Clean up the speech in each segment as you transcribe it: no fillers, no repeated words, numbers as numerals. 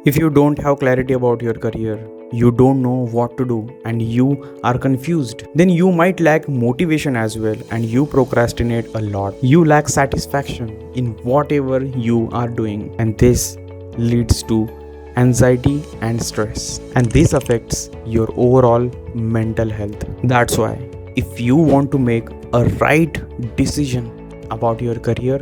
If you don't have clarity about your career, you don't know what to do, and you are confused, then you might lack motivation as well, and you procrastinate a lot. You lack satisfaction in whatever you are doing, and this leads to anxiety and stress, and this affects your overall mental health. That's why, if you want to make a right decision about your career,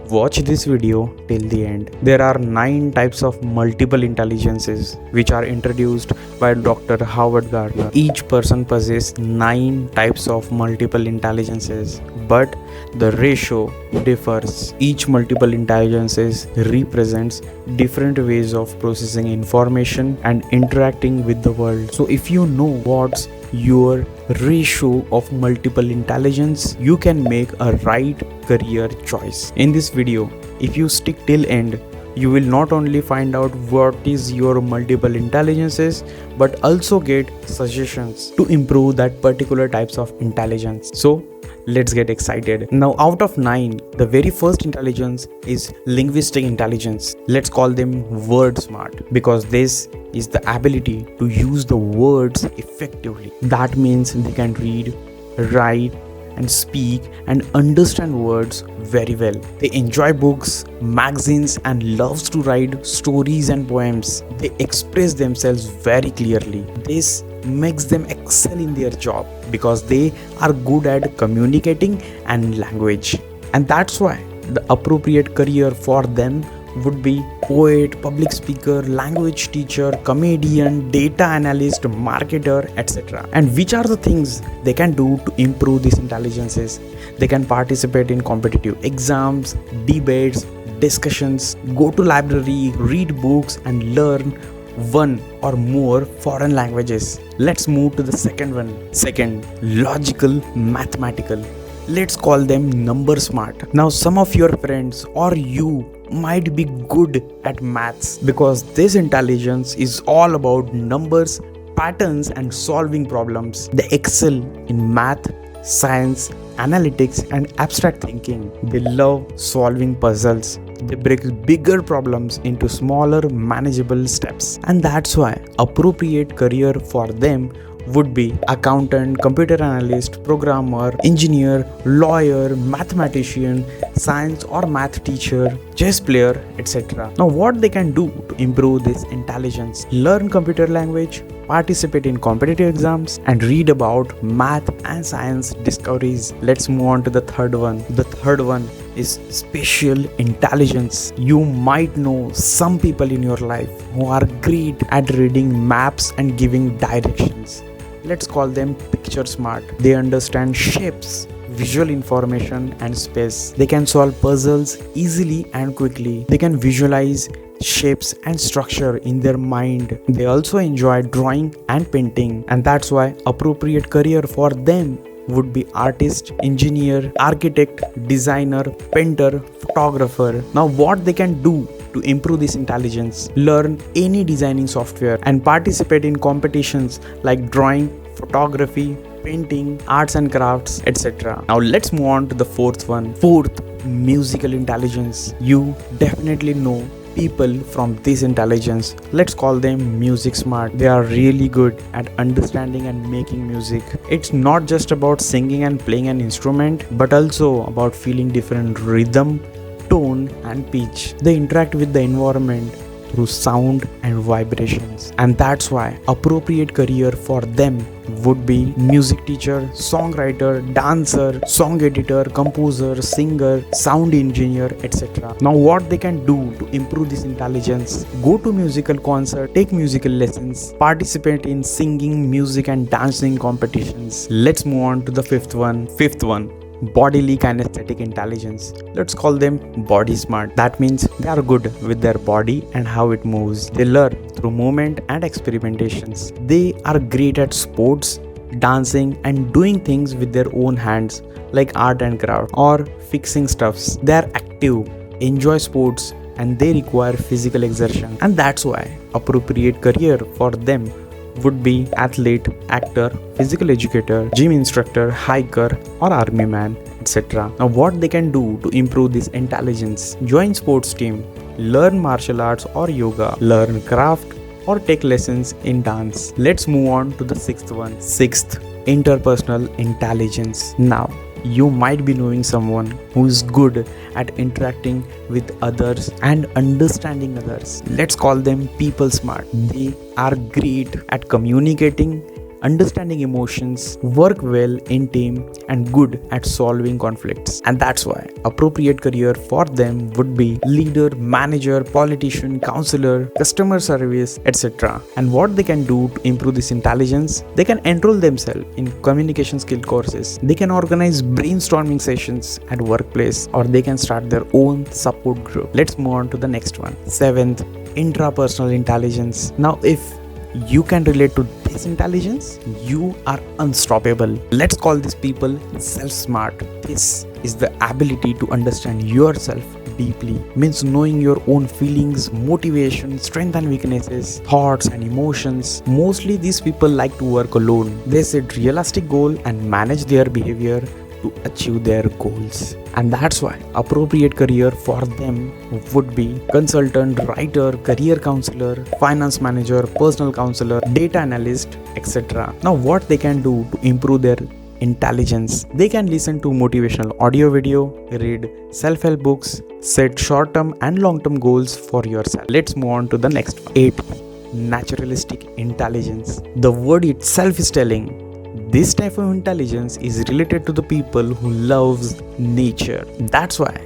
watch this video till the end. There are 9 types of multiple intelligences which are introduced by Dr. Howard Gardner. Each person possesses 9 types of multiple intelligences, but the ratio differs. Each multiple intelligences represents different ways of processing information and interacting with the world. So if you know what's your ratio of multiple intelligence, you can make a right career choice. In this video, if you stick till end, you will not only find out what is your multiple intelligences, but also get suggestions to improve that particular types of intelligence. So let's get excited. Now, out of 9, the very first intelligence is linguistic intelligence. Let's call them word smart, because this is the ability to use the words effectively. That means they can read, write, and speak and understand words very well. They enjoy books, magazines, and loves to write stories and poems. They express themselves very clearly. This makes them excel in their job because they are good at communicating and language. And that's why the appropriate career for them would be poet, public speaker, language teacher, comedian, data analyst, marketer, etc. And which are the things they can do to improve these intelligences? They can participate in competitive exams, debates, discussions, go to library, read books, and learn one or more foreign languages. Let's move to the second one. Second, logical, mathematical. Let's call them number smart. Now, some of your friends or you might be good at maths because this intelligence is all about numbers, patterns, and solving problems. They excel in math, science, analytics, and abstract thinking. They love solving puzzles. They break bigger problems into smaller, manageable steps. And that's why appropriate career for them would be accountant, computer analyst, programmer, engineer, lawyer, mathematician, science or math teacher, chess player, etc. Now, what they can do to improve this intelligence? Learn computer language, participate in competitive exams, and read about math and science discoveries. Let's move on to the third one. The third one is spatial intelligence. You might know some people in your life who are great at reading maps and giving directions. Let's call them picture smart. They understand shapes, visual information, and space. They can solve puzzles easily and quickly. They can visualize shapes and structure in their mind. They also enjoy drawing and painting, and that's why appropriate career for them would be artist, engineer, architect, designer, painter, photographer. Now, what they can do to improve this intelligence? Learn any designing software and participate in competitions like drawing, photography, painting, arts and crafts, etc. Now let's move on to the fourth one. Fourth, musical intelligence. You definitely know people from this intelligence. Let's call them music smart. They are really good at understanding and making music. It's not just about singing and playing an instrument, but also about feeling different rhythm, tone, and pitch. They interact with the environment through sound and vibrations, and that's why appropriate career for them would be music teacher, songwriter, dancer, song editor, composer, singer, sound engineer, etc. Now, what they can do to improve this intelligence? Go to musical concert, take musical lessons, participate in singing, music, and dancing competitions. Let's move on to the fifth one. Bodily-Kinaesthetic intelligence. Let's call them body smart. That means they are good with their body and how it moves. They learn through movement and experimentations. They are great at sports, dancing, and doing things with their own hands like art and craft or fixing stuffs. They are active, enjoy sports, and they require physical exertion. And that's why appropriate career for them would be athlete, actor, physical educator, gym instructor, hiker, or army man, etc. Now, what they can do to improve this intelligence? Join sports team, learn martial arts or yoga, learn craft, or take lessons in dance. Let's move on to the sixth one. Sixth, interpersonal intelligence. Now, you might be knowing someone who is good at interacting with others and understanding others. Let's call them people smart. They are great at communicating, understanding emotions, work well in team, and good at solving conflicts. And that's why appropriate career for them would be leader, manager, politician, counselor, customer service, etc. And what they can do to improve this intelligence, they can enroll themselves in communication skill courses, they can organize brainstorming sessions at workplace, or they can start their own support group. Let's move on to the next one. Seventh, intrapersonal intelligence. Now, if you can relate to this intelligence, you are unstoppable. Let's call these people self-smart. This is the ability to understand yourself deeply. Means knowing your own feelings, motivation, strengths and weaknesses, thoughts and emotions. Mostly these people like to work alone. They set realistic goals and manage their behavior to achieve their goals. And that's why appropriate career for them would be consultant, writer, career counselor, finance manager, personal counselor, data analyst, etc. Now what they can do to improve their intelligence, they can listen to motivational audio video, read self-help books, set short-term and long-term goals for yourself. Let's move on to the next one. 8. Naturalistic intelligence. The word itself is telling this type of intelligence is related to the people who loves nature. That's why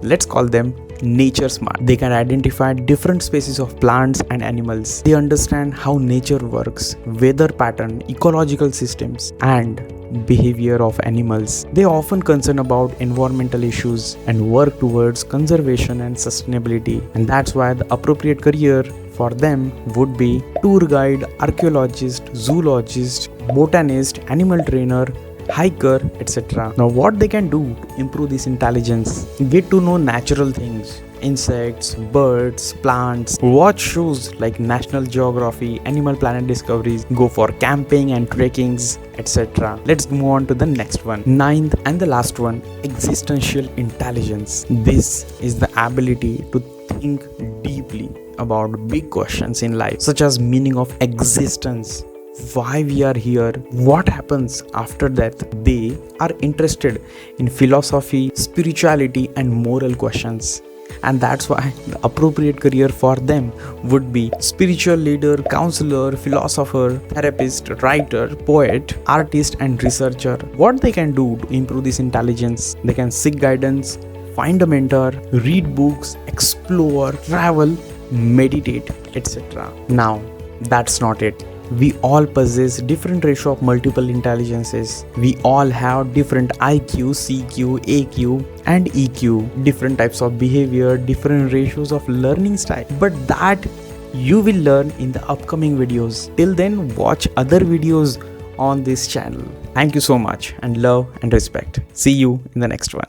let's call them nature smart. They can identify different species of plants and animals. They understand how nature works, weather pattern, ecological systems, and behavior of animals. They often concern about environmental issues and work towards conservation and sustainability. And that's why the appropriate career for them would be tour guide, archaeologist, zoologist, botanist, animal trainer, hiker, etc. Now what they can do to improve this intelligence, get to know natural things, insects, birds, plants, watch shows like National Geography, Animal Planet Discoveries, go for camping and trekkings, etc. Let's move on to the next one. 9th and the last one, existential intelligence. This is the ability to think deeply about big questions in life, such as meaning of existence, why we are here, what happens after death. They are interested in philosophy, spirituality, and moral questions. And that's why the appropriate career for them would be spiritual leader, counselor, philosopher, therapist, writer, poet, artist, and researcher. What they can do to improve this intelligence, they can seek guidance, find a mentor, read books, explore, travel, meditate, etc. Now, that's not it. We all possess different ratio of multiple intelligences. We all have different IQ, CQ, AQ, and EQ, different types of behavior, different ratios of learning style. But that you will learn in the upcoming videos. Till then, watch other videos on this channel. Thank you so much, and love and respect. See you in the next one.